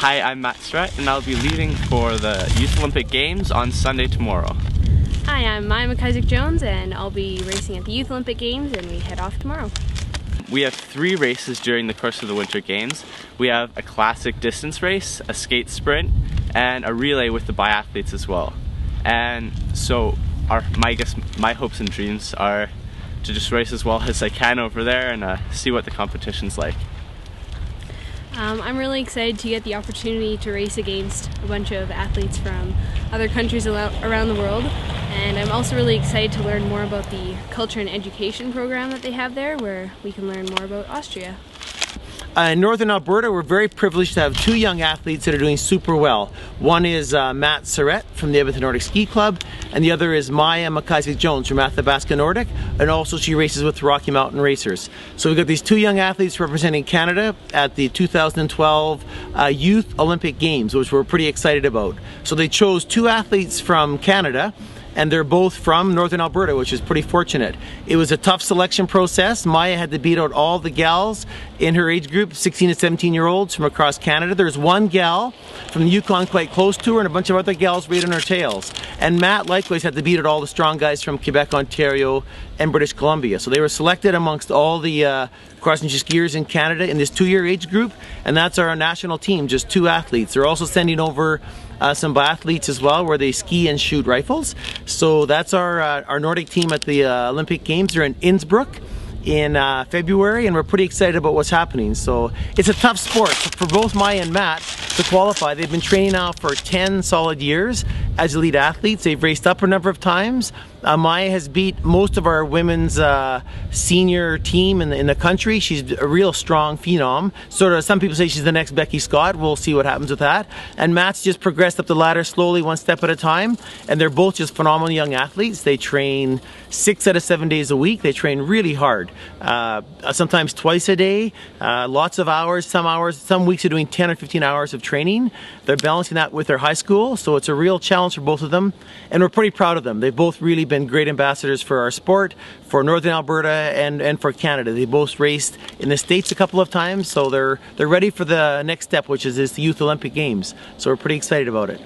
Hi, I'm Matt Saurette, and I'll be leaving for the Youth Olympic Games on Sunday tomorrow. Hi, I'm MacIsaac-Jones, and I'll be racing at the Youth Olympic Games, and we head off tomorrow. We have 3 races during the course of the Winter Games. We have a classic distance race, a skate sprint, and a relay with the biathletes as well. And so my hopes and dreams are to just race as well as I can over there and see what the competition's like. I'm really excited to get the opportunity to race against a bunch of athletes from other countries around the world, and I'm also really excited to learn more about the culture and education program that they have there, where we can learn more about Austria. In Northern Alberta, we're very privileged to have 2 young athletes that are doing super well. One is Matt Saurette from the Alberta Nordic Ski Club, and the other is MacIsaac-Jones from Athabasca Nordic, and also she races with Rocky Mountain Racers. So we've got these 2 young athletes representing Canada at the 2012 Youth Olympic Games, which we're pretty excited about. So they chose 2 athletes from Canada, and they're both from Northern Alberta, which is pretty fortunate. It was a tough selection process. Maya had to beat out all the gals in her age group, 16 to 17-year-olds from across Canada. There's one gal from the Yukon quite close to her, and a bunch of other gals right on her tails. And Matt likewise had to beat out all the strong guys from Quebec, Ontario, and British Columbia. So they were selected amongst all the cross-country skiers in Canada in this 2-year age group, and that's our national team, just 2 athletes. They're also sending over some biathletes as well, where they ski and shoot rifles. So that's our Nordic team at the Olympic Games. They're in Innsbruck in February, and we're pretty excited about what's happening. So it's a tough sport for both Maya and Matt to qualify. They've been training now for 10 solid years as elite athletes. They've raced up a number of times. Maya has beat most of our women's senior team in the country. She's a real strong phenom. Sort of, some people say she's the next Becky Scott. We'll see what happens with that. And Matt's just progressed up the ladder slowly, 1 step at a time. And they're both just phenomenal young athletes. They train 6 out of 7 days a week. They train really hard, sometimes twice a day, lots of hours. Some weeks are doing 10 or 15 hours of training. They're balancing that with their high school, so it's a real challenge for both of them, and we're pretty proud of them. They've both really been great ambassadors for our sport, for Northern Alberta, and for Canada. They both raced in the States a couple of times, so they're ready for the next step, which is the Youth Olympic Games. So we're pretty excited about it.